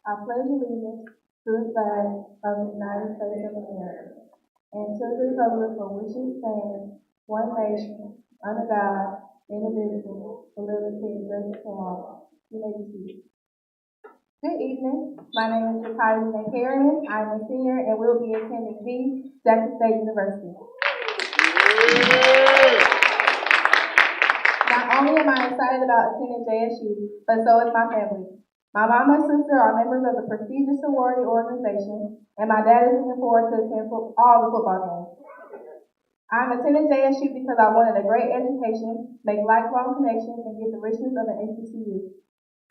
I pledge allegiance to the flag of the United States of America and to the republic for which it stands, one nation, under God, indivisible, with liberty and justice for all. You may be seated. Good evening. My name is Ricardo Mccarran. I'm a senior and will be attending the Jackson State University. Not only am I excited about attending JSU, but so is my family. My mama and sister are members of the prestigious sorority organization, and my dad is looking forward to attend all the football games. I'm attending JSU because I wanted a great education, make lifelong connections, and get the richness of an HBCU.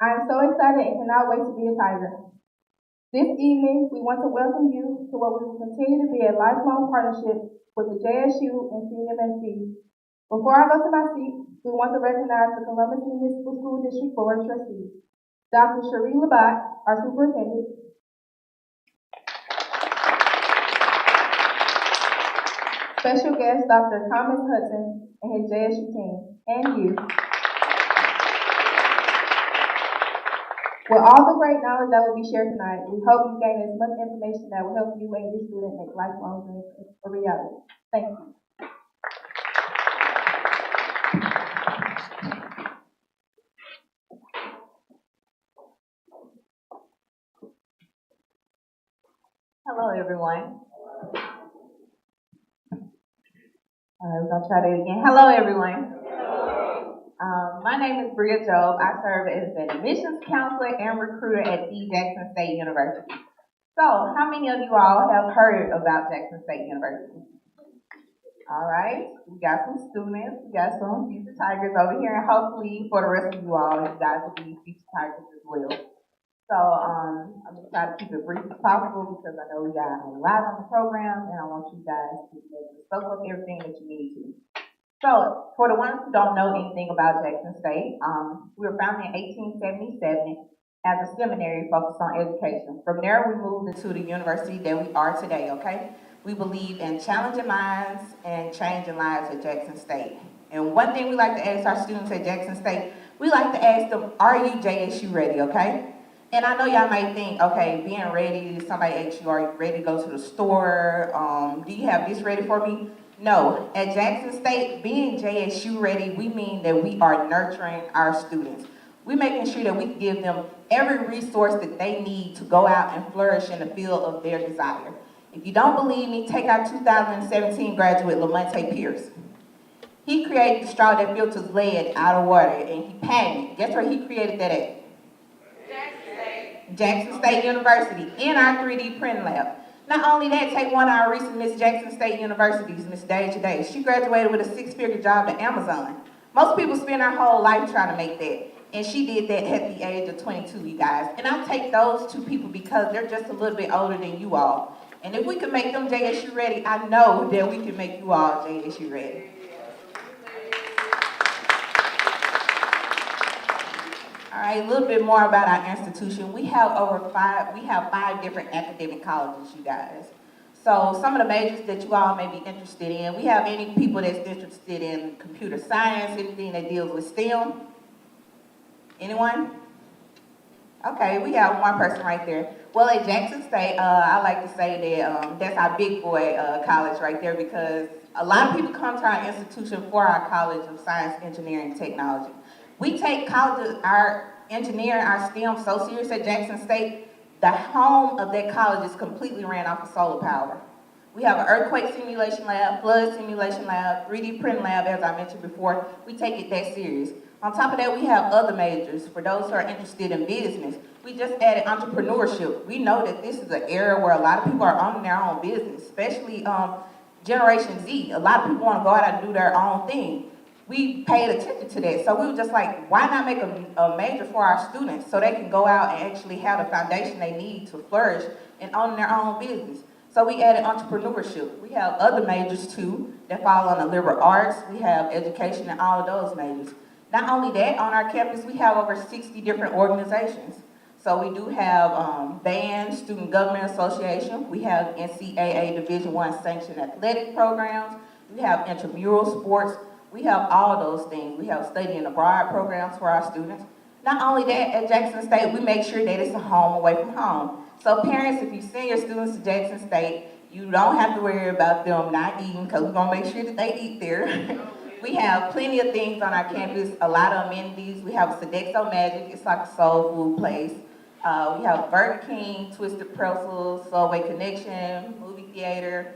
I am so excited and cannot wait to be a Tiger. This evening, we want to welcome you to what we will continue to be a lifelong partnership with the JSU and CMSD. Before I go to my seat, we want to recognize the Columbus Municipal School District Board of Trustees, Dr. Cherie Labatt, our superintendent, special guest Dr. Thomas Hudson and his JSU team, and you. With all the great knowledge that will be shared tonight, we hope you gain as much information that will help you and your student make lifelong dreams a reality. Thank you. Hello, everyone. All right, we're going to try that again. Hello, everyone. My name is Bria Job. I serve as an admissions counselor and recruiter at the Jackson State University. So, how many of you all have heard about Jackson State University? All right, we got some students, we got some future Tigers over here, and hopefully for the rest of you all, you guys will be future Tigers as well. So, I'm going to try to keep it brief as possible because I know we got a lot on the program, and I want you guys to be able to soak up everything that you need to. So, for the ones who don't know anything about Jackson State, we were founded in 1877 as a seminary focused on education. From there, we moved into the university that we are today, okay? We believe in challenging minds and changing lives at Jackson State. And one thing we like to ask our students at Jackson State, we like to ask them, are you JSU ready, okay? And I know y'all might think, okay, being ready, somebody asks you, are you ready to go to the store? Do you have this ready for me? No, at Jackson State, being JSU ready, we mean that we are nurturing our students. We're making sure that we give them every resource that they need to go out and flourish in the field of their desire. If you don't believe me, take our 2017 graduate, Lamonte Pierce. He created the straw that filters lead out of water, and he patented it. Guess where he created that at? Jackson State University, in our 3D printing lab. Not only that, take one of our recent Miss Jackson State Universities, Miss Deja Day. She graduated with a 6-figure job at Amazon. Most people spend their whole life trying to make that, and she did that at the age of 22, you guys. And I take those two people because they're just a little bit older than you all. And if we can make them JSU ready, I know that we can make you all JSU ready. All right, a little bit more about our institution. We have five different academic colleges, you guys. So some of the majors that you all may be interested in, we have any people that's interested in computer science, anything that deals with STEM? Anyone? Okay, we have one person right there. Well, at Jackson State, I like to say that that's our big boy college right there because a lot of people come to our institution for our College of Science, Engineering, and Technology. We take colleges, our engineering, our STEM so serious at Jackson State, the home of that college is completely ran off of solar power. We have an earthquake simulation lab, flood simulation lab, 3D print lab, as I mentioned before. We take it that serious. On top of that, we have other majors. For those who are interested in business, we just added entrepreneurship. We know that this is an era where a lot of people are owning their own business, especially Generation Z. A lot of people want to go out and do their own thing. We paid attention to that. So we were just like, why not make a major for our students so they can go out and actually have the foundation they need to flourish and own their own business. So we added entrepreneurship. We have other majors too that fall on the liberal arts. We have education and all of those majors. Not only that, on our campus we have over 60 different organizations. So we do have band, Student Government Association. We have NCAA Division I sanctioned athletic programs. We have intramural sports. We have all those things. We have study and abroad programs for our students. Not only that, at Jackson State, we make sure that it's a home away from home. So parents, if you send your students to Jackson State, you don't have to worry about them not eating, because we're gonna make sure that they eat there. We have plenty of things on our campus, a lot of amenities. We have Sodexo Magic, it's like a soul food place. We have Burger King, Twisted Pretzels, Subway Connection, movie theater,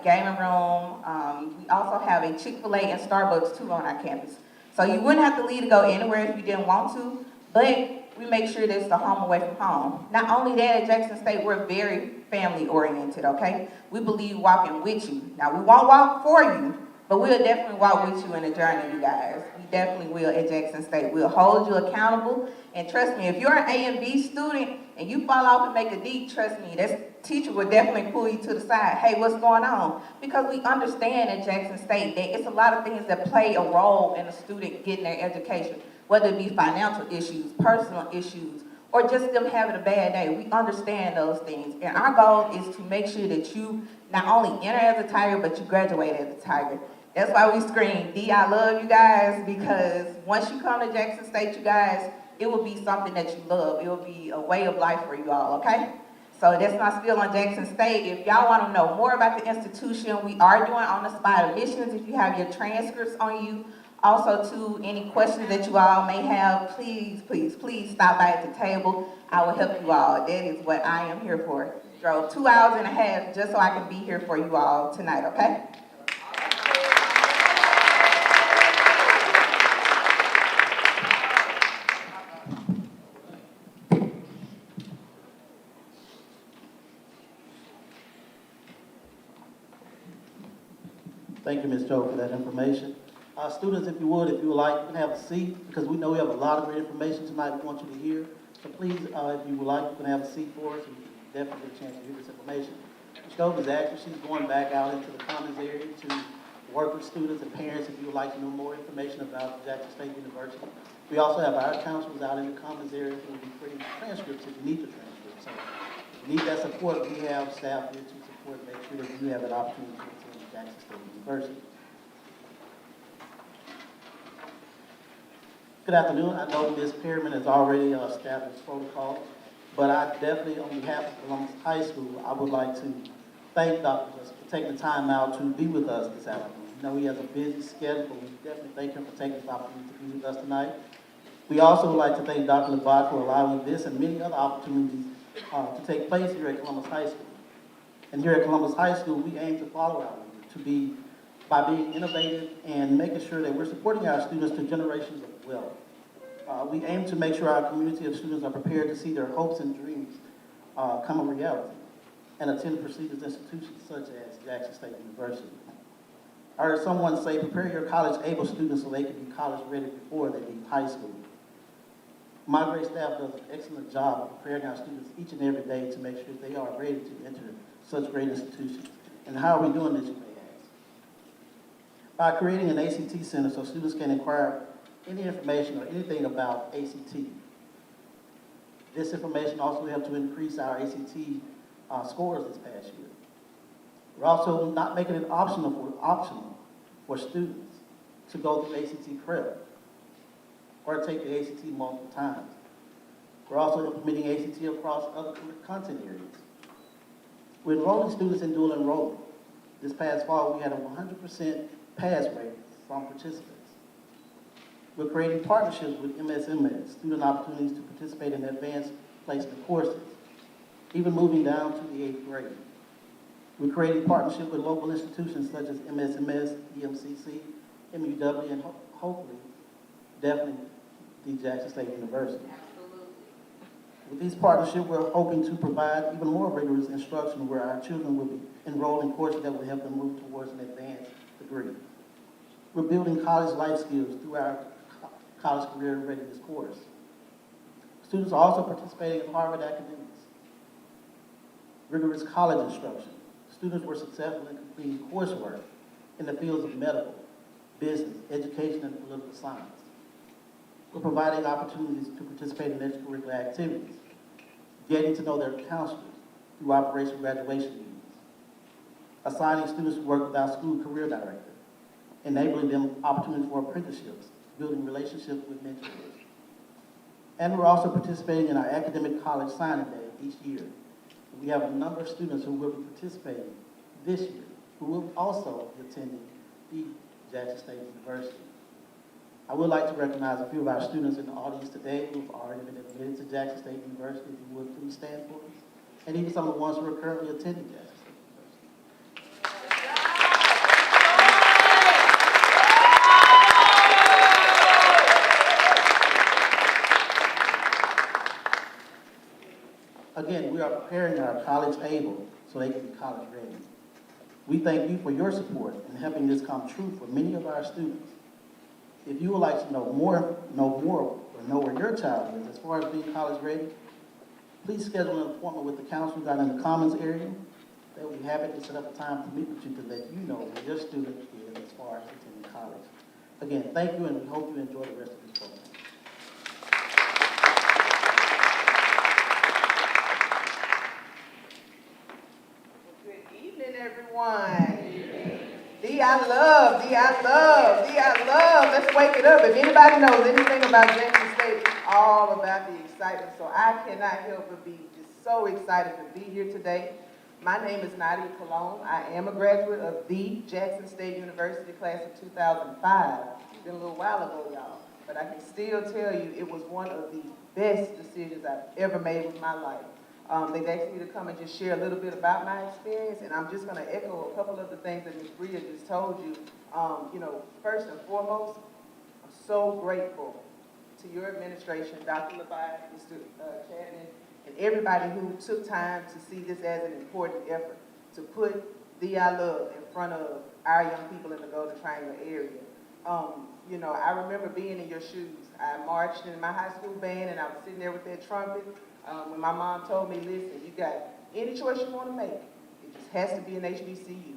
gaming room. We also have a Chick-fil-A and Starbucks too on our campus. So you wouldn't have to leave to go anywhere if you didn't want to, but we make sure that it's the home away from home. Not only that, at Jackson State, we're very family oriented, okay? We believe walking with you. Now, we won't walk for you, but we'll definitely walk with you in the journey, you guys. We definitely will at Jackson State. We'll hold you accountable. And trust me, if you're an A and B student and you fall off and make a D, trust me, that teacher will definitely pull you to the side. Hey, what's going on? Because we understand at Jackson State that it's a lot of things that play a role in a student getting their education, whether it be financial issues, personal issues, or just them having a bad day. We understand those things. And our goal is to make sure that you not only enter as a Tiger, but you graduate as a Tiger. That's why we scream, D, I love you guys, because once you come to Jackson State, you guys, it will be something that you love. It will be a way of life for you all, okay? So that's my spiel on Jackson State. If y'all want to know more about the institution, we are doing on-the-spot admissions. If you have your transcripts on you, also too, any questions that you all may have, please, please, please stop by at the table. I will help you all. That is what I am here for. Drove 2 hours and a half just so I can be here for you all tonight, okay? Thank you, Ms. Joe, for that information. Students, if you would like, you can have a seat, because we know we have a lot of great information tonight we want you to hear. So please, if you would like, you can have a seat for us, and you can definitely get a chance to hear this information. Ms. Joe is active. She's going back out into the commons area to work with students and parents if you would like to know more information about Jackson State University. We also have our counselors out in the commons area who will be creating transcripts if you need the transcripts. So if you need that support, we have staff here to support, make sure that you have that opportunity to attend Jackson State University. Good afternoon. I know Ms. Pearman has already established protocol, but I definitely, on behalf of Columbus High School, I would like to thank Dr. Hudson for taking the time out to be with us this afternoon. I know he has a busy schedule, but we definitely thank him for taking this opportunity to be with us tonight. We also would like to thank Dr. Labat for allowing this and many other opportunities to take place here at Columbus High School. And here at Columbus High School, we aim to follow our leader by being innovative and making sure that we're supporting our students to generations of wealth. We aim to make sure our community of students are prepared to see their hopes and dreams come a reality and attend prestigious institutions such as Jackson State University. I heard someone say, prepare your college-able students so they can be college-ready before they leave high school. My great staff does an excellent job of preparing our students each and every day to make sure they are ready to enter such great institutions. And how are we doing this, you may ask? By creating an ACT center so students can inquire any information or anything about ACT. This information also helped to increase our ACT scores this past year. We're also not making it optional for students to go through ACT prep or take the ACT multiple times. We're also implementing ACT across other content areas. We're enrolling students in dual enrollment. This past fall, we had a 100% pass rate from participants. We're creating partnerships with MSMS, student opportunities to participate in advanced placement courses, even moving down to the 8th grade. We're creating partnership with local institutions such as MSMS, EMCC, MUW, and hopefully, definitely, the Jackson State University. Absolutely. With these partnerships, we're hoping to provide even more rigorous instruction where our children will be enrolled in courses that will help them move towards an advanced degree. We're building college life skills through our college career readiness course. Students are also participating in Harvard academics. Rigorous college instruction. Students were successful in completing coursework in the fields of medical, business, education, and political science. We're providing opportunities to participate in extracurricular activities, getting to know their counselors through Operation Graduation Meetings, assigning students to work with our school career director, enabling them opportunities for apprenticeships, building relationships with mentors. And we're also participating in our academic college signing day each year. We have a number of students who will be participating this year, who will also be attending the Jackson State University. I would like to recognize a few of our students in the audience today who have already been admitted to Jackson State University. If you would please stand for us. And even some of the ones who are currently attending Jackson State University. Again, we are preparing our college able so they can be college ready. We thank you for your support in helping this come true for many of our students. If you would like to know more, or know where your child is as far as being college ready, please schedule an appointment with the counselors out in the Commons area. They will be happy to set up a time to meet with you to let you know where your student is as far as attending college. Again, thank you, and we hope you enjoy the rest of this program. Good evening, everyone. D.I. love. Let's wake it up. If anybody knows anything about Jackson State, it's all about the excitement. So I cannot help but be just so excited to be here today. My name is Nadia Colon. I am a graduate of the Jackson State University class of 2005. It's been a little while ago, y'all. But I can still tell you it was one of the best decisions I've ever made with my life. They've asked me to come and just share a little bit about my experience, and I'm just going to echo a couple of the things that Ms. Bria just told you. First and foremost, I'm so grateful to your administration, Dr. Levi, Mr. Chapman, and everybody who took time to see this as an important effort to put D.I. Love in front of our young people in the Golden Triangle area. I remember being in your shoes. I marched in my high school band, and I was sitting there with that trumpet. When my mom told me, listen, you got any choice you want to make, it just has to be an HBCU.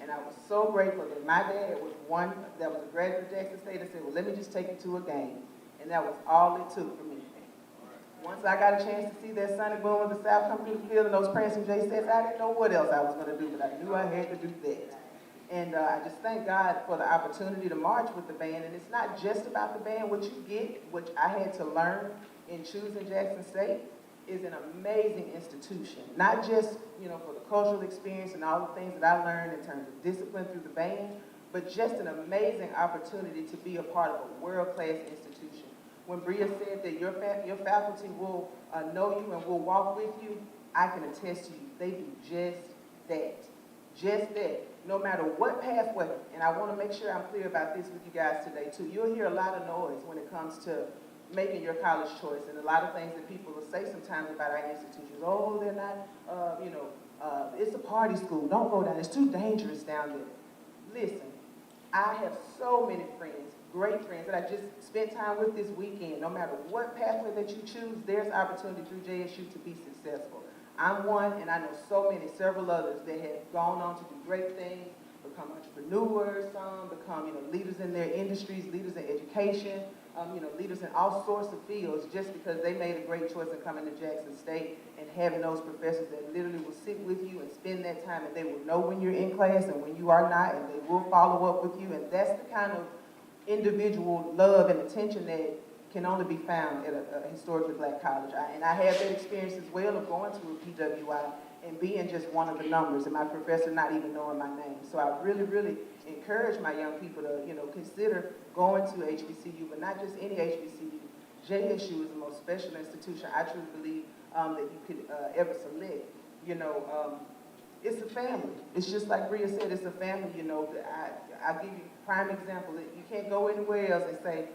And I was so grateful that my dad was one that was a graduate of Jackson State and said, well, let me just take you to a game. And that was all it took for me. Once I got a chance to see that Sonic Boom of the South come through the field and those prancing J sets, I didn't know what else I was going to do, but I knew I had to do that. And I just thank God for the opportunity to march with the band. And it's not just about the band. What you get, which I had to learn in choosing Jackson State, is an amazing institution. Not just, for the cultural experience and all the things that I learned in terms of discipline through the band, but just an amazing opportunity to be a part of a world-class institution. When Bria said that your faculty will know you and will walk with you, I can attest to you, they do just that. Just that. No matter what pathway, and I want to make sure I'm clear about this with you guys today too. You'll hear a lot of noise when it comes to making your college choice, and a lot of things that people will say sometimes about our institutions. Oh, they're not, it's a party school. Don't go down. It's too dangerous down there. Listen, I have so many friends, great friends, that I just spent time with this weekend. No matter what pathway that you choose, there's opportunity through JSU to be successful. I'm one, and I know several others that have gone on to do great things, become entrepreneurs, some become, leaders in their industries, leaders in education, leaders in all sorts of fields, just because they made a great choice in coming to Jackson State and having those professors that literally will sit with you and spend that time, and they will know when you're in class and when you are not, and they will follow up with you. And that's the kind of individual love and attention that can only be found at a historically black college. And I had that experience as well of going to a PWI and being just one of the numbers, and my professor not even knowing my name. So I really, really encourage my young people to, consider going to HBCU, but not just any HBCU. JSU is the most special institution I truly believe that you could ever select. It's a family. It's just like Bria said, it's a family. I'll give you a prime example. You can't go anywhere else and say,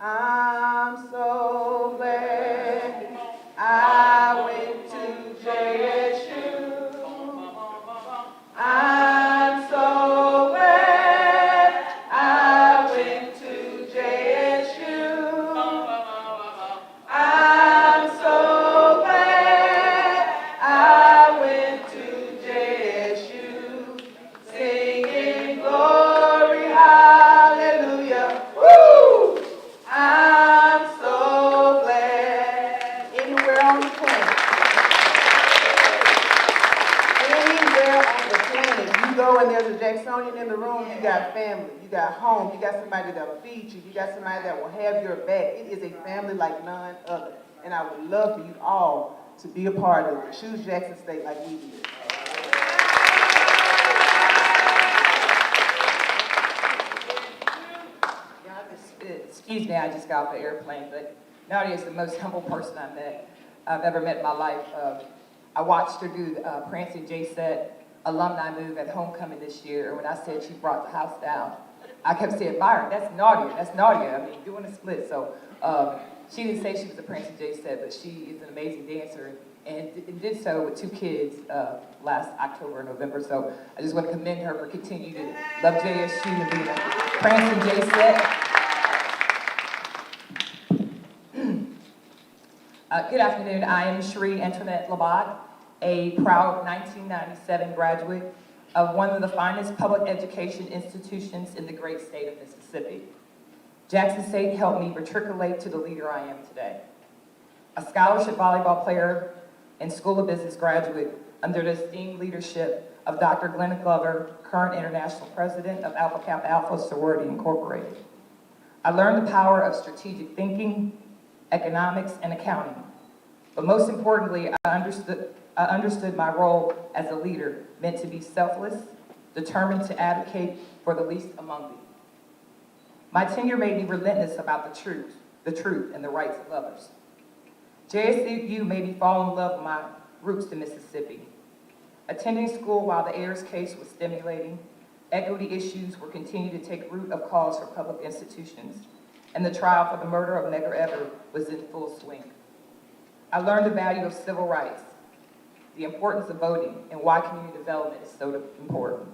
I'm so glad I went to JSU. I'm so glad I went to JSU. I'm so glad I went to JSU. Singing glory, hallelujah. Woo! I'm so glad. Anywhere on the planet. Anywhere on the planet. You go and there's a Jacksonian room, you got family, you got home, you got somebody that'll feed you, you got somebody that will have your back. It is a family like none other. And I would love for you all to be a part of Choose Jackson State like we did. Excuse me, I just got off the airplane, but Nadia is the most humble person I've ever met in my life. I watched her do Prancing JSU Alumni move at homecoming this year, and when I said she brought the house down, I kept saying, Byron, that's Nadia, I mean, doing a split. So she didn't say she was a Prancing JSU, but she is an amazing dancer, and did so with 2 kids last October and November. So I just want to commend her for continuing to love JSU and being a Prancing JSU. Good afternoon. I am Cherie Antoinette Labat, a proud 1997 graduate of one of the finest public education institutions in the great state of Mississippi. Jackson State helped me matriculate to the leader I am today. A scholarship volleyball player and School of Business graduate under the esteemed leadership of Dr. Glenn Glover, current international president of Alpha Kappa Alpha Sorority Incorporated. I learned the power of strategic thinking, economics, and accounting. But most importantly, I understood my role as a leader meant to be selfless, determined to advocate for the least among thee. My tenure made me relentless about the truth and the rights of others. JSU made me fall in love with my roots to Mississippi. Attending school while the Ayers case was stimulating, equity issues were continuing to take root of cause for public institutions, and the trial for the murder of Medgar Evers was in full swing. I learned the value of civil rights, the importance of voting, and why community development is so important.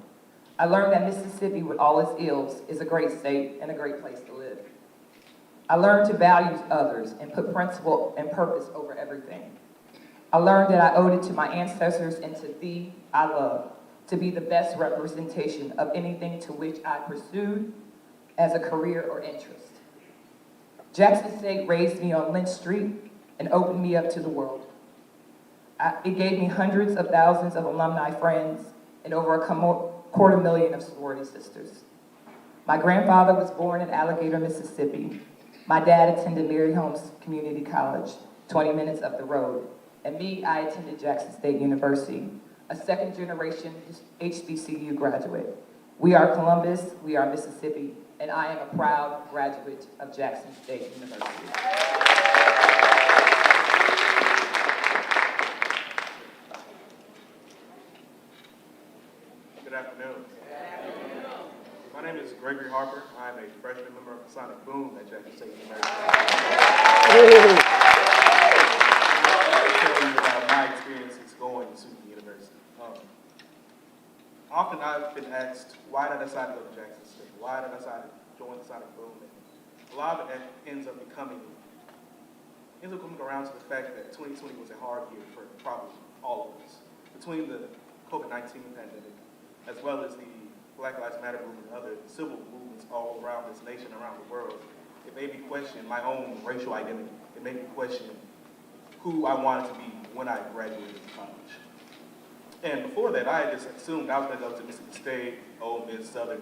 I learned that Mississippi, with all its ills, is a great state and a great place to live. I learned to value others and put principle and purpose over everything. I learned that I owed it to my ancestors and to thee I love to be the best representation of anything to which I pursued as a career or interest. Jackson State raised me on Lynch Street and opened me up to the world. It gave me hundreds of thousands of alumni friends and over a 250,000 of sorority sisters. My grandfather was born in Alligator, Mississippi. My dad attended Mary Holmes Community College, 20 minutes up the road. And me, I attended Jackson State University, a second-generation HBCU graduate. We are Columbus, we are Mississippi, and I am a proud graduate of Jackson State University. Good afternoon. My name is Gregory Harper. I am a freshman member of the Sonic Boom at Jackson State University. I'll tell you about my experiences going to the university. Often I've been asked, why did I decide to go to Jackson State? Why did I decide to join the Sonic Boom? And a lot of it ends up coming around to the fact that 2020 was a hard year for probably all of us. Between the COVID-19 pandemic, as well as the Black Lives Matter movement and other civil movements all around this nation, around the world, it made me question my own racial identity. It made me question who I wanted to be when I graduated from college. And before that, I had just assumed I was going to go to Mississippi State, Ole Miss, Southern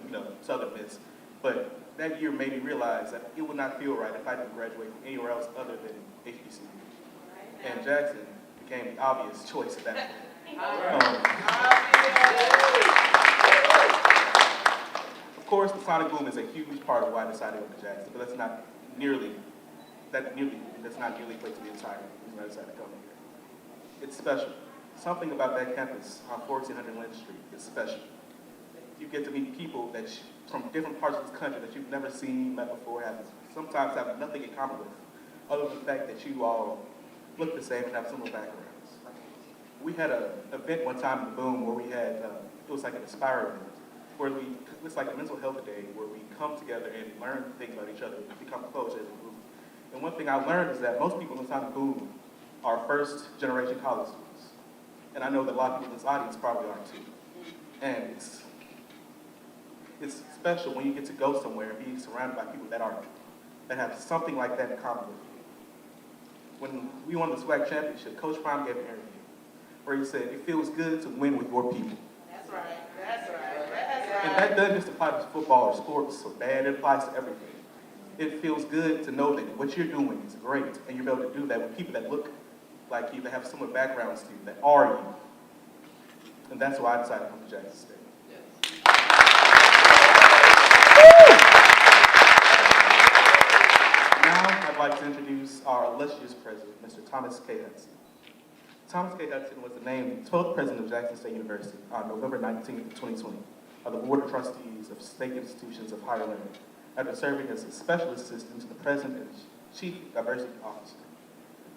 Miss. But that year made me realize that it would not feel right if I didn't graduate from anywhere else other than HBCU. And Jackson became the obvious choice at that point. Of course, the Sonic Boom is a huge part of why I decided to go to Jackson, but that's not nearly the place to be entire reason I decided to come here. It's special. Something about that campus on 1400 Lynch Street is special. You get to meet people from different parts of this country that you've never seen, met before, sometimes have nothing in common with, other than the fact that you all look the same and have similar backgrounds. We had an event one time in the Boom where we had, it was like an Inspire event, where it's like a mental health day where we come together and learn things about each other, become close as a group. And one thing I learned is that most people inside the Boom are first-generation college students. And I know that a lot of people in this audience probably are too. And it's special when you get to go somewhere and be surrounded by people that have something like that in common with you. When we won the SWAC championship, Coach Prime gave an interview where he said, it feels good to win with your people. That's right. That's right. That's right. And that doesn't just apply to football or sports or band, it applies to everything. It feels good to know that what you're doing is great, and you're able to do that with people that look like you, that have similar backgrounds to you, that are you. And that's why I decided to come to Jackson State. Now, I'd like to introduce our illustrious president, Mr. Thomas K. Hudson. Thomas K. Hudson was named 12th president of Jackson State University on November 19th, 2020, by the Board of Trustees of State Institutions of Higher Learning, after serving as a special assistant to the president and chief diversity officer.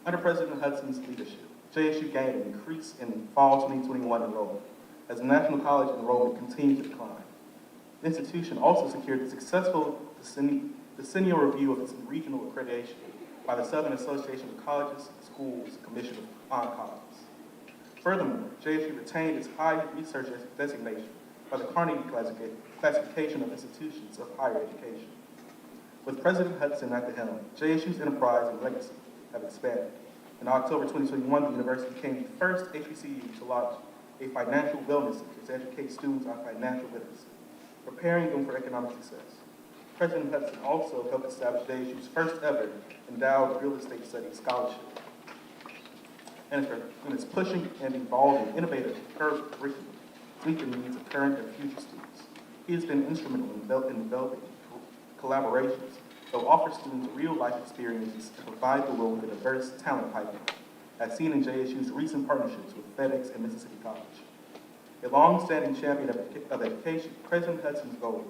Under President Hudson's leadership, JSU gained an increase in fall 2021 enrollment, as national college enrollment continued to decline. The institution also secured the successful decennial review of its regional accreditation by the Southern Association of Colleges and Schools Commission on Colleges. Furthermore, JSU retained its high research designation by the Carnegie Classification of Institutions of Higher Education. With President Hudson at the helm, JSU's enterprise and legacy have expanded. In October 2021, the university became the first HBCU to launch a financial wellness center to educate students on financial literacy, preparing them for economic success. President Hudson also helped establish JSU's first ever endowed real estate studies scholarship. And it's pushing and evolving innovative curriculum to meet the needs of current and future students. He has been instrumental in developing collaborations that will offer students real-life experiences and provide the world with a diverse talent pipeline, as seen in JSU's recent partnerships with FedEx and Mississippi College. A long-standing champion of education, President Hudson's goal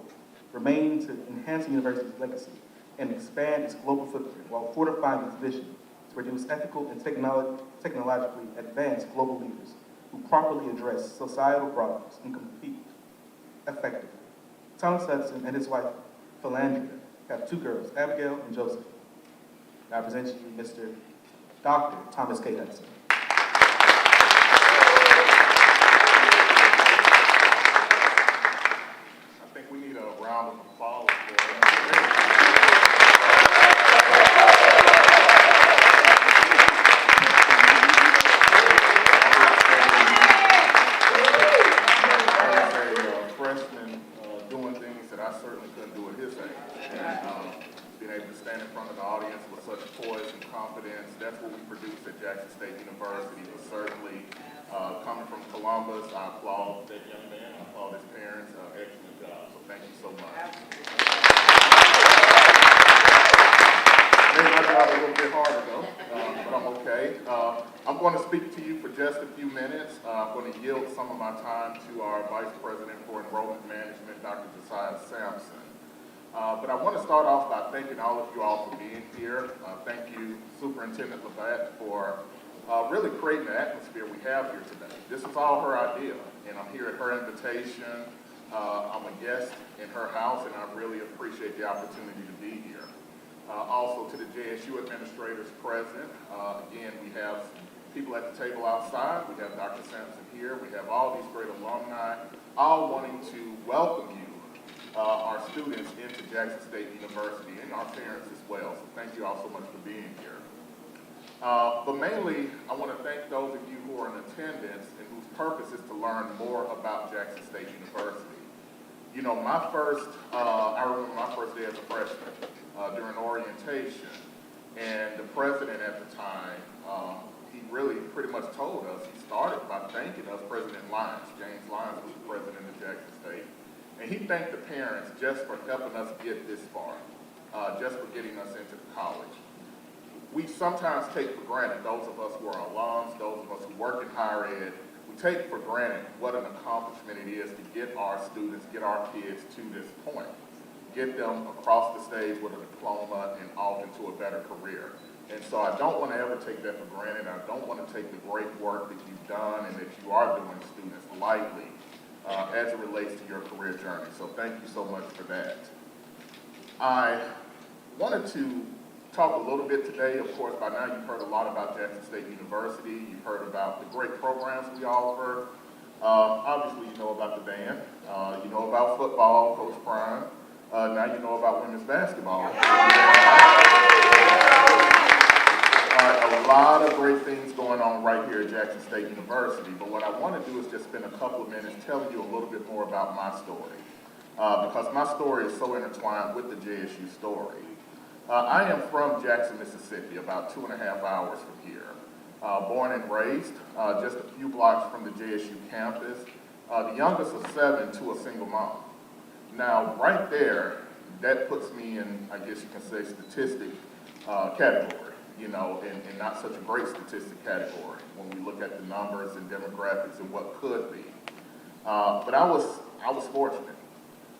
remains to enhance the university's legacy and expand its global footprint while fortifying its vision to produce ethical and technologically advanced global leaders who properly address societal problems and compete effectively. Thomas Hudson and his wife, Philandria, have two girls, Abigail and Josephine. I present to you Mr. Dr. Thomas K. Hudson. I think we need a round of applause for him. Freshman doing things that I certainly couldn't do at his age. And being able to stand in front of the audience with such poise and confidence, that's what we produce at Jackson State University. But certainly, coming from Columbus, I applaud that young man, I applaud his parents, excellent job. So thank you so much. Maybe my job a little bit harder though, but I'm okay. I'm going to speak to you for just a few minutes. I'm going to yield some of my time to our Vice President for Enrollment Management, Dr. Josiah Sampson. But I want to start off by thanking all of you all for being here. Thank you, Superintendent Labatt, for really creating the atmosphere we have here today. This is all her idea, and I'm here at her invitation. I'm a guest in her house, and I really appreciate the opportunity to be here. Also to the JSU Administrators present. Again, we have people at the table outside. We have Dr. Sampson here. We have all these great alumni, all wanting to welcome you, our students, into Jackson State University, and our parents as well. So thank you all so much for being here. But mainly, I want to thank those of you who are in attendance and whose purpose is to learn more about Jackson State University. You know, I remember my first day as a freshman during orientation, and the president at the time, he really pretty much told us, he started by thanking us, President Lyons. James Lyons was the president of Jackson State, and he thanked the parents just for helping us get this far, just for getting us into college. We sometimes take for granted, those of us who are alums, those of us who work in higher ed, we take for granted what an accomplishment it is to get our students, get our kids to this point, get them across the stage with a diploma and off into a better career. And so I don't want to ever take that for granted. I don't want to take the great work that you've done and that you are doing, students, lightly as it relates to your career journey. So thank you so much for that. I wanted to talk a little bit today. Of course, by now you've heard a lot about Jackson State University. You've heard about the great programs we offer. Obviously, you know about the band. You know about football, Coach Prime. Now you know about women's basketball. A lot of great things going on right here at Jackson State University. But what I want to do is just spend a couple of minutes telling you a little bit more about my story. because my story is so intertwined with the JSU story. I am from Jackson, Mississippi, about 2.5 hours from here. Born and raised, just a few blocks from the JSU campus, the youngest of 7 to a single mom. Now, right there, that puts me in, I guess you can say, statistic category, you know, and not such a great statistic category when we look at the numbers and demographics and what could be. But I was fortunate.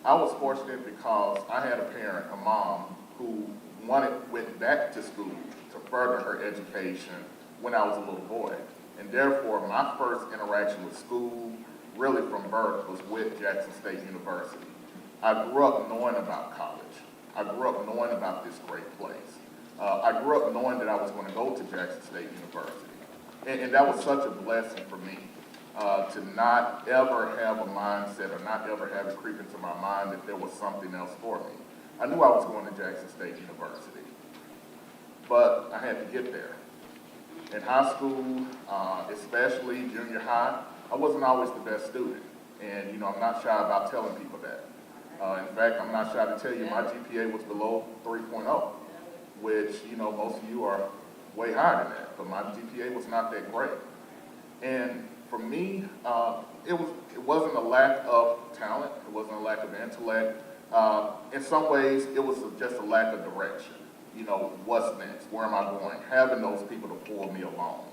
I was fortunate because I had a parent, a mom, who went back to school to further her education when I was a little boy. And therefore, my first interaction with school, really from birth, was with Jackson State University. I grew up knowing about college. I grew up knowing about this great place. I grew up knowing that I was going to go to Jackson State University. And that was such a blessing for me, to not ever have a mindset or not ever have it creep into my mind that there was something else for me. I knew I was going to Jackson State University, but I had to get there. In high school, especially junior high, I wasn't always the best student. And, you know, I'm not shy about telling people that. In fact, I'm not shy to tell you my GPA was below 3.0, which, you know, most of you are way higher than that, but my GPA was not that great. And for me, it wasn't a lack of talent, it wasn't a lack of intellect. In some ways, it was just a lack of direction. You know, what's next? Where am I going? Having those people to pull me along.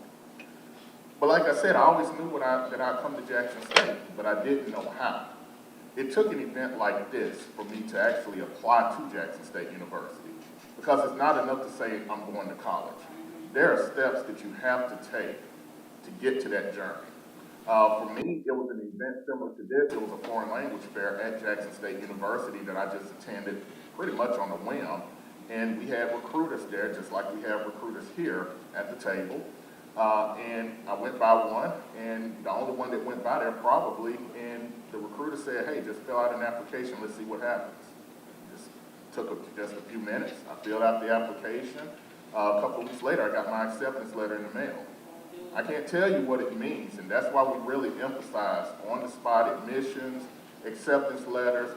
But like I said, I always knew that I'd come to Jackson State, but I didn't know how. It took an event like this for me to actually apply to Jackson State University, because it's not enough to say I'm going to college. There are steps that you have to take to get to that journey. For me, it was an event similar to this. It was a foreign language fair at Jackson State University that I just attended pretty much on a whim. And we had recruiters there, just like we have recruiters here at the table. And I went by one, and the only one that went by there probably, and the recruiter said, hey, just fill out an application, let's see what happens. Just took just a few minutes. I filled out the application. A couple of weeks later, I got my acceptance letter in the mail. I can't tell you what it means, and that's why we really emphasize on-the-spot admissions, acceptance letters.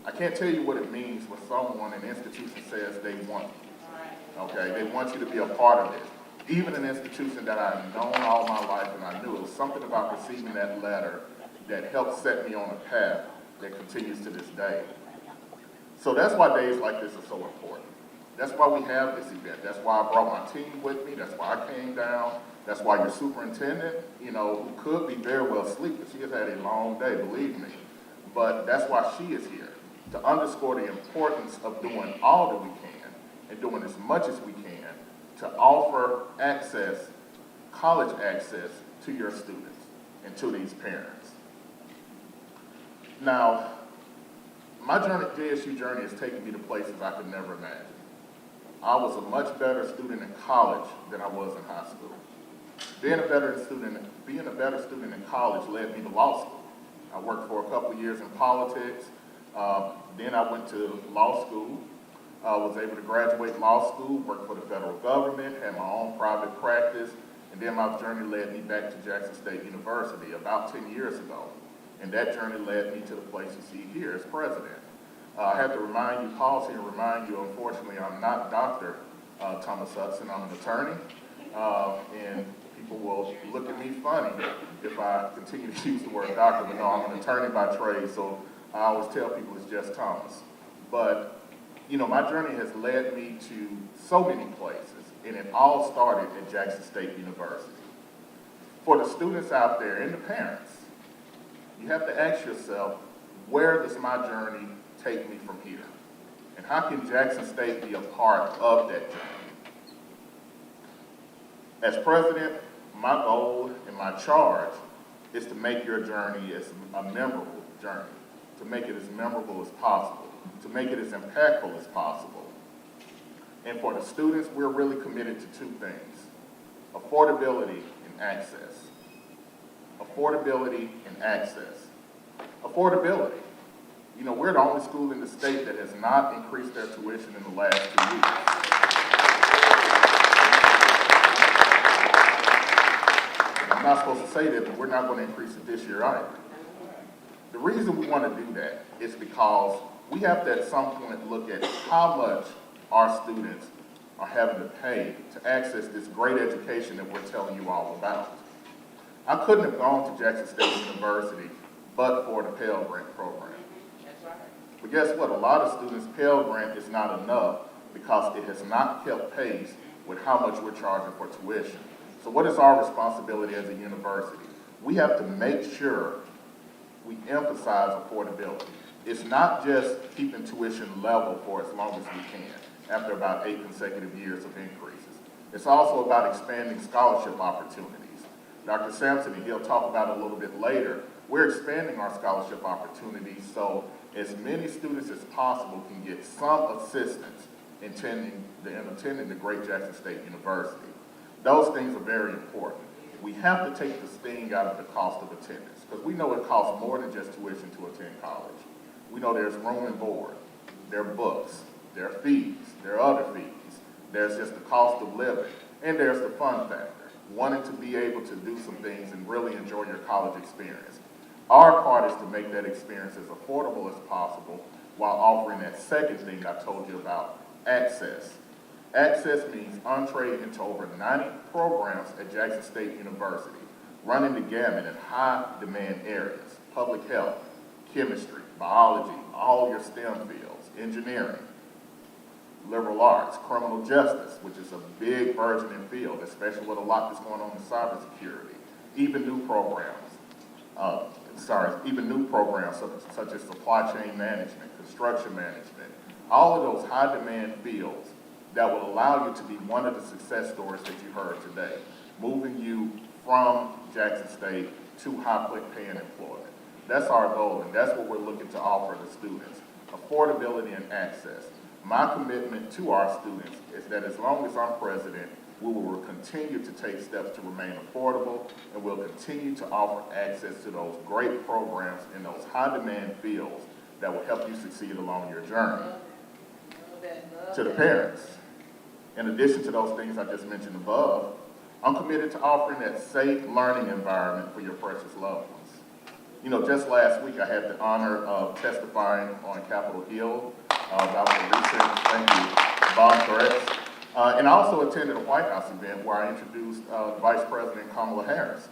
I can't tell you what it means when someone, an institution, says they want you. Okay, they want you to be a part of it. Even an institution that I've known all my life and I knew, it was something about receiving that letter that helped set me on a path that continues to this day. So that's why days like this are so important. That's why we have this event. That's why I brought my team with me. That's why I came down. That's why your superintendent, you know, who could be very well asleep, but she has had a long day, believe me. But that's why she is here, to underscore the importance of doing all that we can and doing as much as we can to offer access, college access to your students and to these parents. Now, my JSU journey has taken me to places I could never imagine. I was a much better student in college than I was in high school. Being a better student in college led me to law school. I worked for a couple of years in politics. Then I went to law school. I was able to graduate law school, work for the federal government, had my own private practice, and then my journey led me back to Jackson State University about 10 years ago. And that journey led me to the place you see here as president. I have to pause here and remind you, unfortunately, I'm not Dr. Thomas Hudson, I'm an attorney. And people will look at me funny if I continue to use the word doctor, but no, I'm an attorney by trade, so I always tell people it's just Thomas. But, you know, my journey has led me to so many places, and it all started at Jackson State University. For the students out there and the parents, you have to ask yourself, where does my journey take me from here? And how can Jackson State be a part of that journey? As president, my goal and my charge is to make your journey as a memorable journey, to make it as memorable as possible, to make it as impactful as possible. And for the students, we're really committed to two things: affordability and access. Affordability and access. Affordability. You know, we're the only school in the state that has not increased their tuition in the last 2 years. I'm not supposed to say that, but we're not going to increase it this year either. The reason we want to do that is because we have to at some point look at how much our students are having to pay to access this great education that we're telling you all about. I couldn't have gone to Jackson State University but for the Pell Grant program. That's right. But guess what? A lot of students, Pell Grant is not enough because it has not kept pace with how much we're charging for tuition. So what is our responsibility as a university? We have to make sure we emphasize affordability. It's not just keeping tuition level for as long as we can after about 8 consecutive years of increases. It's also about expanding scholarship opportunities. Dr. Sampson, and he'll talk about it a little bit later, we're expanding our scholarship opportunities so as many students as possible can get some assistance in attending the great Jackson State University. Those things are very important. We have to take the sting out of the cost of attendance because we know it costs more than just tuition to attend college. We know there's room and board, there are books, there are fees, there are other fees, there's just the cost of living, and there's the fun factor, wanting to be able to do some things and really enjoy your college experience. Our part is to make that experience as affordable as possible while offering that second thing I told you about, access. Access means entree into over 90 programs at Jackson State University, running the gamut in high demand areas, public health, chemistry, biology, all your STEM fields, engineering, liberal arts, criminal justice, which is a big burgeoning field, especially with a lot that's going on in cybersecurity, even new programs such as supply chain management, construction management, all of those high demand fields that will allow you to be one of the success stories that you heard today, moving you from Jackson State to high paying employment. That's our goal, and that's what we're looking to offer the students, affordability and access. My commitment to our students is that as long as I'm president, we will continue to take steps to remain affordable, and we'll continue to offer access to those great programs in those high demand fields that will help you succeed along your journey. To the parents, in addition to those things I just mentioned above, I'm committed to offering that safe learning environment for your precious loved ones. You know, just last week I had the honor of testifying on Capitol Hill about the recent, thank you, bomb threats. And I also attended a White House event where I introduced Vice President Kamala Harris.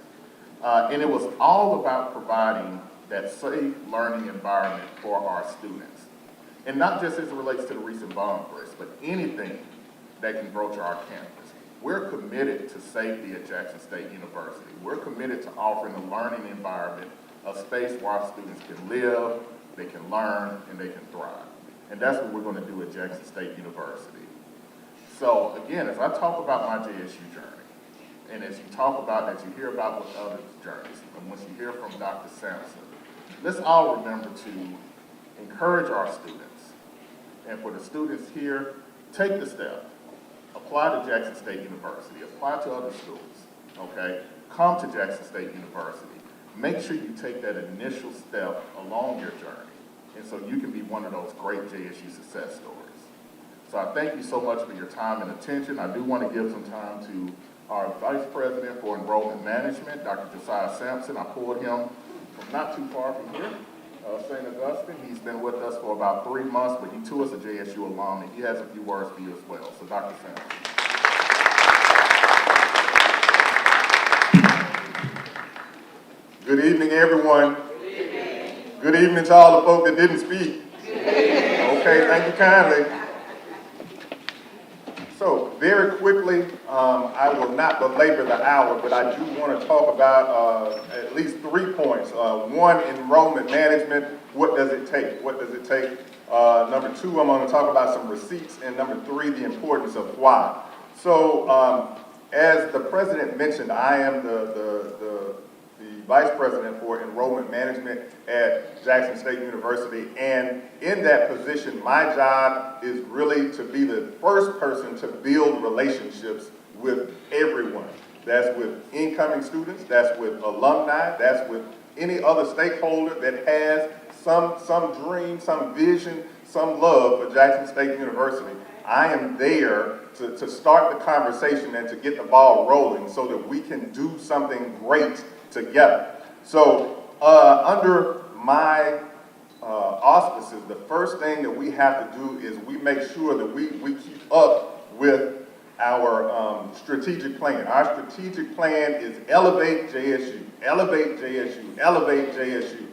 And it was all about providing that safe learning environment for our students. And not just as it relates to the recent bomb threats, but anything that can broach our campus. We're committed to safety at Jackson State University. We're committed to offering a learning environment, a space where our students can live, they can learn, and they can thrive. And that's what we're going to do at Jackson State University. So again, as I talk about my JSU journey, and as you talk about, as you hear about what others' journeys, and once you hear from Dr. Sampson, let's all remember to encourage our students. And for the students here, take the step. Apply to Jackson State University. Apply to other schools, okay? Come to Jackson State University. Make sure you take that initial step along your journey, and so you can be one of those great JSU success stories. So I thank you so much for your time and attention. I do want to give some time to our Vice President for Enrollment Management, Dr. Josiah Sampson. I pulled him from not too far from here, St. Augustine. He's been with us for about 3 months, but he too is a JSU alum, and he has a few words for you as well. So Dr. Sampson. Good evening, everyone. Good evening. Good evening to all the folk that didn't speak. Okay, thank you kindly. So, very quickly, I will not belabor the hour, but I do want to talk about at least 3 points. One, enrollment management. What does it take? What does it take? Number 2, I'm going to talk about some receipts. And number 3, the importance of why. So, as the president mentioned, I am the Vice President for Enrollment Management at Jackson State University, and in that position, my job is really to be the first person to build relationships with everyone. That's with incoming students, that's with alumni, that's with any other stakeholder that has some dream, some vision, some love for Jackson State University. I am there to start the conversation and to get the ball rolling so that we can do something great together. So under my auspices, the first thing that we have to do is we make sure that we keep up with our strategic plan. Our strategic plan is elevate JSU, elevate JSU, elevate JSU.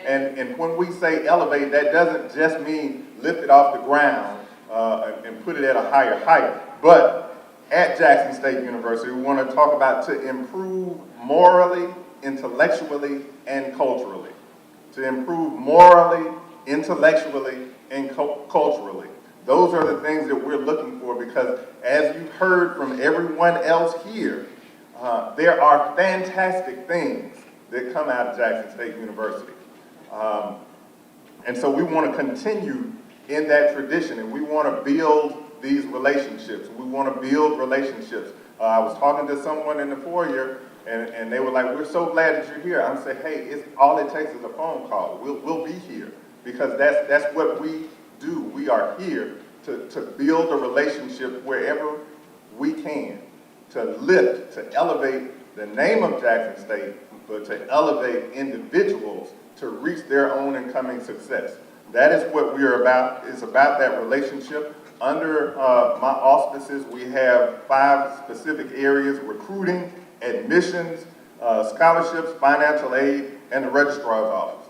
And when we say elevate, that doesn't just mean lift it off the ground and put it at a higher height. But at Jackson State University, we want to talk about to improve morally, intellectually, and culturally. To improve morally, intellectually, and culturally. Those are the things that we're looking for, because as you've heard from everyone else here, there are fantastic things that come out of Jackson State University. And so we want to continue in that tradition, and we want to build these relationships. We want to build relationships. I was talking to someone in the foyer, and they were like, we're so glad that you're here. I'm saying, hey, all it takes is a phone call. We'll be here, because that's what we do. We are here to build a relationship wherever we can, to lift, to elevate the name of Jackson State, but to elevate individuals to reach their own and coming success. That is what we are about. It's about that relationship. Under my auspices, we have 5 specific areas: recruiting, admissions, scholarships, financial aid, and the registrar's office.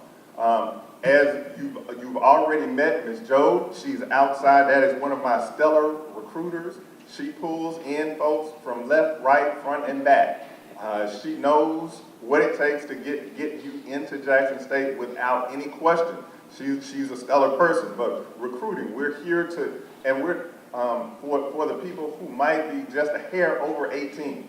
As you've already met Ms. Joe, she's outside. That is one of my stellar recruiters. She pulls in folks from left, right, front, and back. She knows what it takes to get you into Jackson State without any question. She's a stellar person. But recruiting, we're here to, and we're for the people who might be just a hair over 18.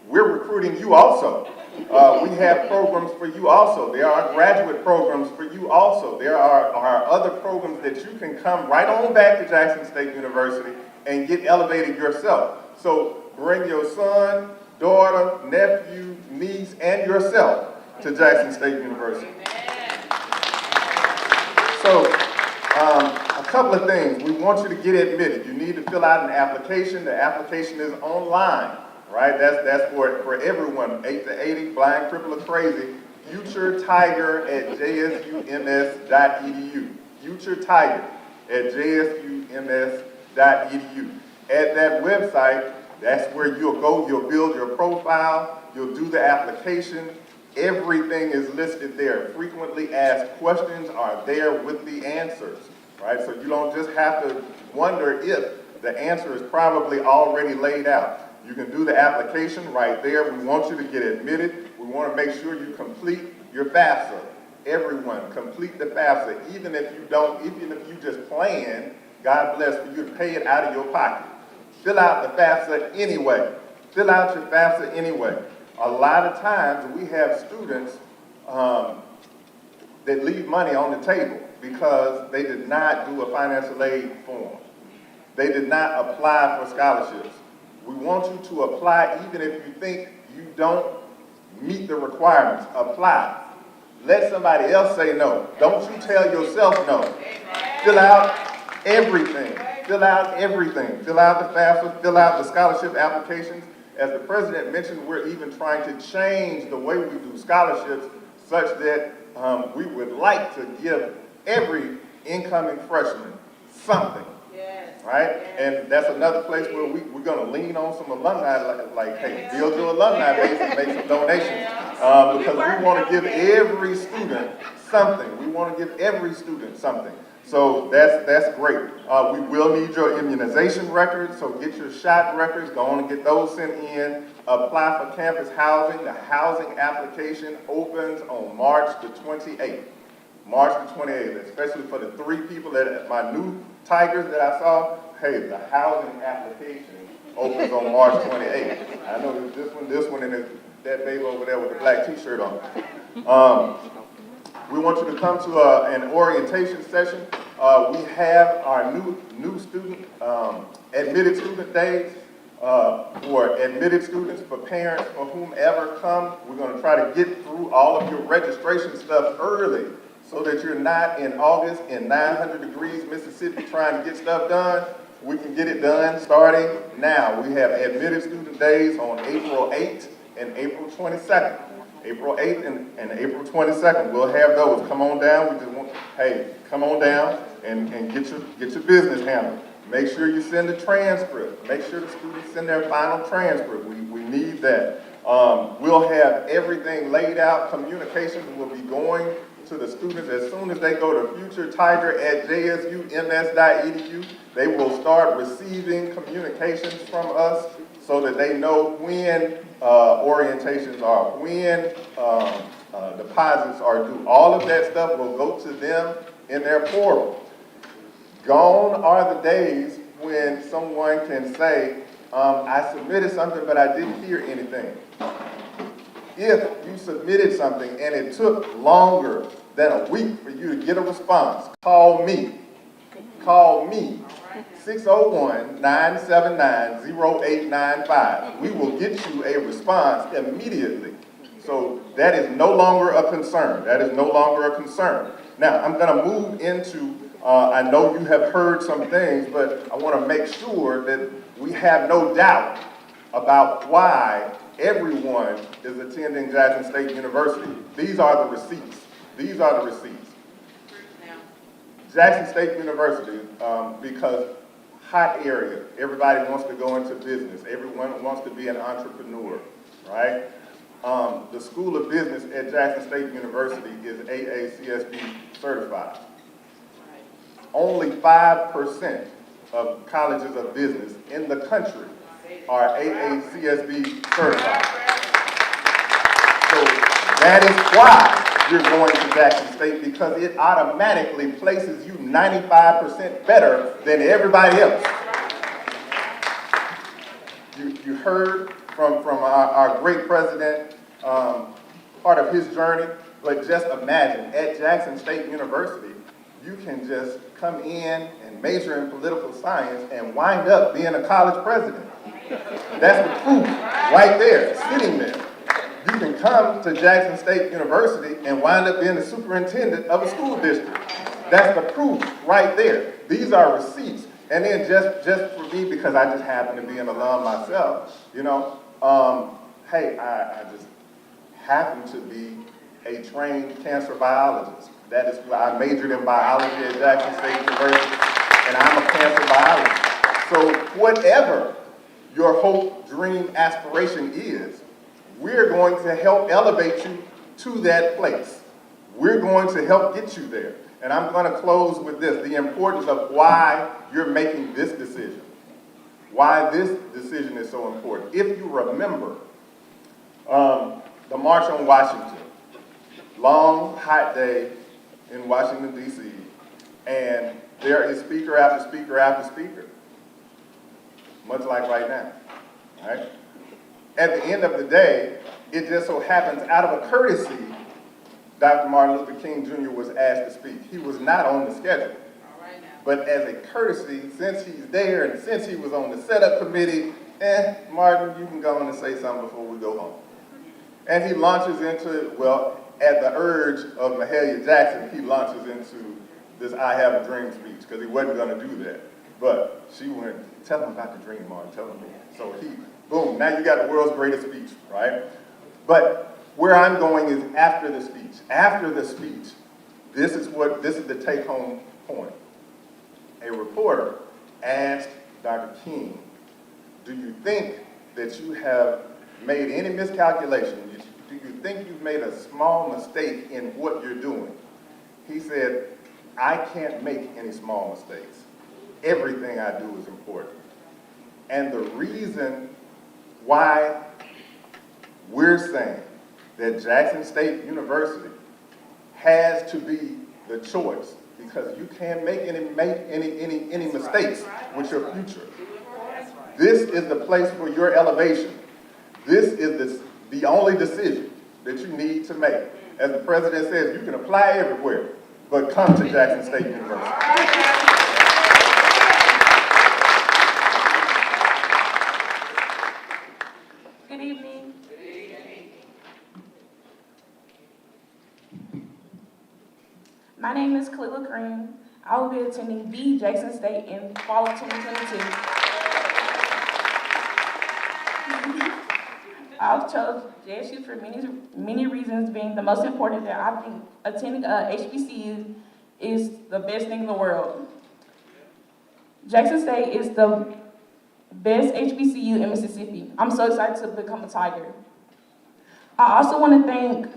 We're recruiting you also. We have programs for you also. There are graduate programs for you also. There are other programs that you can come right on back to Jackson State University and get elevated yourself. So bring your son, daughter, nephew, niece, and yourself to Jackson State University. So a couple of things. We want you to get admitted. You need to fill out an application. The application is online. Right, that's for everyone, 8 to 80, blind, crippled, or crazy. Future Tiger at jsus.edu. Future Tiger at jsus.edu. At that website, that's where you'll go. You'll build your profile. You'll do the application. Everything is listed there. Frequently asked questions are there with the answers. Right, so you don't just have to wonder if the answer is probably already laid out. You can do the application right there. We want you to get admitted. We want to make sure you complete your FAFSA. Everyone, complete the FAFSA. Even if you just plan, God bless, for you to pay it out of your pocket. Fill out the FAFSA anyway. Fill out your FAFSA anyway. A lot of times we have students that leave money on the table because they did not do a financial aid form. They did not apply for scholarships. We want you to apply even if you think you don't meet the requirements. Apply. Let somebody else say no. Don't you tell yourself no. Fill out everything. Fill out everything. Fill out the FAFSA. Fill out the scholarship applications. As the president mentioned, we're even trying to change the way we do scholarships such that we would like to give every incoming freshman something. Right? And that's another place where we're going to lean on some alumni, like, hey, build your alumni base and make some donations. Because we want to give every student something. We want to give every student something. So that's great. We will need your immunization records, so get your shot records. Go on and get those sent in. Apply for campus housing. The housing application opens on March the 28th. March the 28th, especially for the 3 people my new Tigers that I saw. Hey, the housing application opens on March 28th. I know this one, and that baby over there with the black t-shirt on. We want you to come to an orientation session. We have our new student, admitted student days for admitted students, for parents, for whomever come. We're going to try to get through all of your registration stuff early, so that you're not in August in 900 degrees Mississippi trying to get stuff done. We can get it done starting now. We have admitted student days on April 8th and April 22nd. April 8th and April 22nd. We'll have those. Come on down. We just want, hey, come on down and get your business handled. Make sure you send the transcript. Make sure the students send their final transcript. We need that. We'll have everything laid out. Communications will be going to the students as soon as they go to Future Tiger at JSUMS.edu. They will start receiving communications from us so that they know when orientations are, when deposits are due. All of that stuff will go to them in their portal. Gone are the days when someone can say, I submitted something, but I didn't hear anything. If you submitted something and it took longer than a week for you to get a response, call me. Call me. 601-979-0895. We will get you a response immediately. So that is no longer a concern. That is no longer a concern. Now, I'm going to move into, I know you have heard some things, but I want to make sure that we have no doubt about why everyone is attending Jackson State University. These are the receipts. These are the receipts. Jackson State University, because hot area, everybody wants to go into business. Everyone wants to be an entrepreneur, right? The School of Business at Jackson State University is AACSB certified. Only 5% of colleges of business in the country are AACSB certified. So that is why you're going to Jackson State, because it automatically places you 95% better than everybody else. You heard from our great president, part of his journey, but just imagine, at Jackson State University, you can just come in and major in political science and wind up being a college president. That's the proof right there, sitting there. You can come to Jackson State University and wind up being the superintendent of a school district. That's the proof right there. These are receipts. And then just for me, because I just happen to be an alum myself, you know, hey, I just happen to be a trained cancer biologist. That is why I majored in biology at Jackson State University, and I'm a cancer biologist. So whatever your hope, dream, aspiration is, we're going to help elevate you to that place. We're going to help get you there. And I'm going to close with this, the importance of why you're making this decision. Why this decision is so important. If you remember, the March on Washington, long, hot day in Washington, D.C., and there is speaker after speaker after speaker, much like right now, right? At the end of the day, it just so happens, out of a courtesy, Dr. Martin Luther King Jr. was asked to speak. He was not on the schedule. But as a courtesy, since he's there and since he was on the setup committee, Martin, you can go on and say something before we go home. And he launches into, well, at the urge of Mahalia Jackson, he launches into this I Have a Dream speech, because he wasn't going to do that. But she went, tell him about the dream, Martin, tell him. So he, boom, now you got the world's greatest speech, right? But where I'm going is after the speech. After the speech, this is the take-home point. A reporter asked Dr. King, do you think that you have made any miscalculation? Do you think you've made a small mistake in what you're doing? He said, I can't make any small mistakes. Everything I do is important. And the reason why we're saying that Jackson State University has to be the choice, because you can't make any mistakes with your future. This is the place for your elevation. This is the only decision that you need to make. As the president says, you can apply everywhere, but come to Jackson State University. Good evening. My name is Kalila Green. I will be attending the Jackson State in fall of 2022. I've chose JSU for many reasons, being the most important that I think attending a HBCU is the best thing in the world. Jackson State is the best HBCU in Mississippi. I'm so excited to become a Tiger. I also want to thank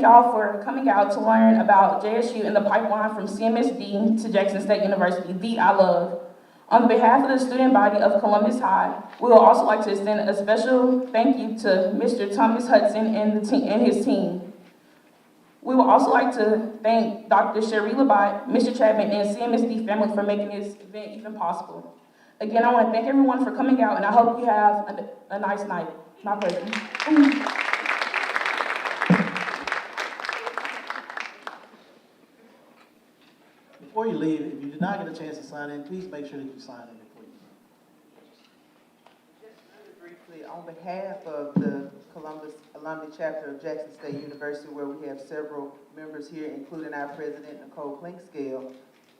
y'all for coming out to learn about JSU and the pipeline from CMSD to Jackson State University, the I love. On behalf of the student body of Columbus High, we would also like to extend a special thank you to Mr. Thomas Hudson and his team. We would also like to thank Dr. Cherie Labat, Mr. Chapman, and CMSD family for making this event even possible. Again, I want to thank everyone for coming out, and I hope you have a nice night. My pleasure. Before you leave, if you did not get a chance to sign in, please make sure that you sign in before you leave. Just really briefly, on behalf of the Columbus Alumni Chapter of Jackson State University, where we have several members here, including our president, Nicole Clinkscale,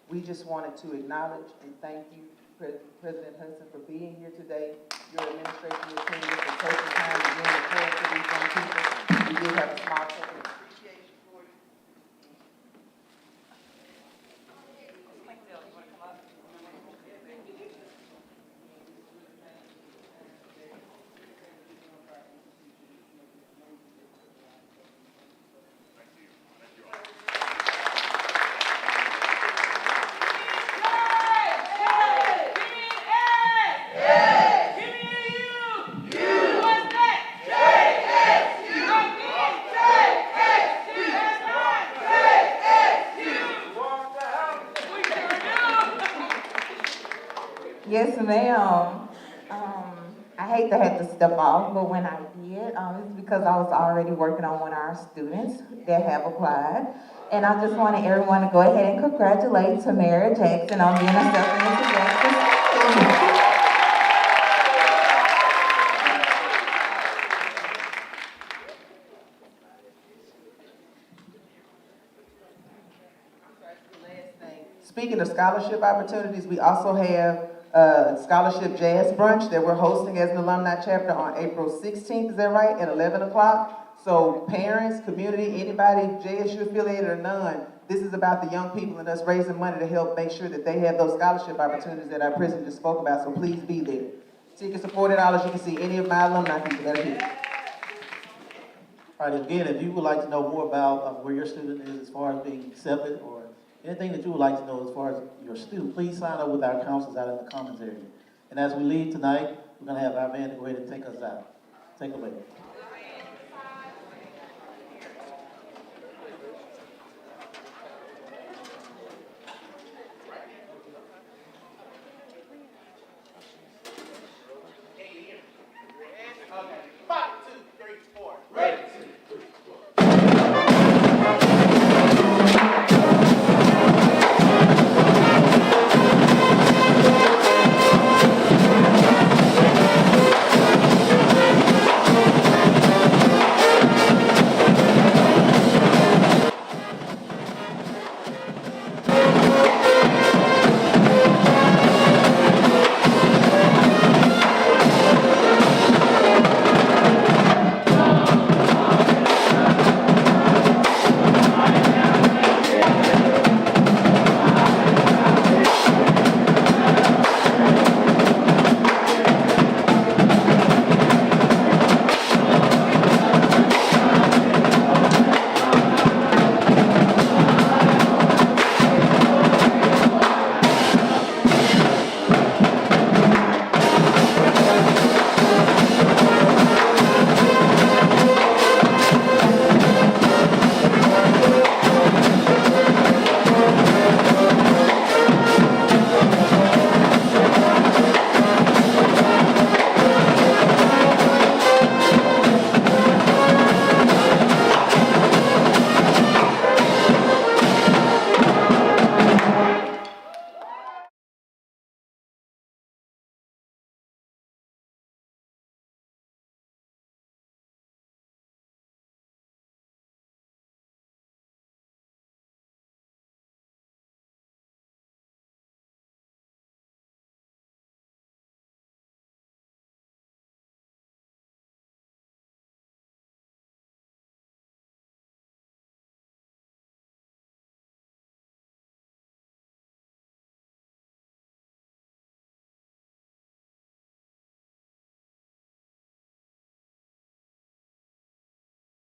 we just wanted to acknowledge and thank you, President Hudson, for being here today, your administration, your team, for taking time to bring the prayer to these young people. We did have a small token of appreciation for you. Yes, ma'am. I hate to have to step off, but when I did, it's because I was already working on one of our students that have applied. And I just wanted everyone to go ahead and congratulate Tamara Jackson on being accepted into Jackson. Speaking of scholarship opportunities, we also have Scholarship Jazz Brunch that we're hosting as an alumni chapter on April 16th, is that right, at 11 o'clock? So parents, community, anybody JSU affiliated or none, this is about the young people and us raising money to help make sure that they have those scholarship opportunities that our president just spoke about, so please be there. Tickets are $40, you can see any of my alumni people that are here. All right, again, if you would like to know more about where your student is as far as being accepted or anything that you would like to know as far as your student, please sign up with our counselors out in the comments area. And as we leave tonight, we're going to have our band go ahead and take us out. Take it away.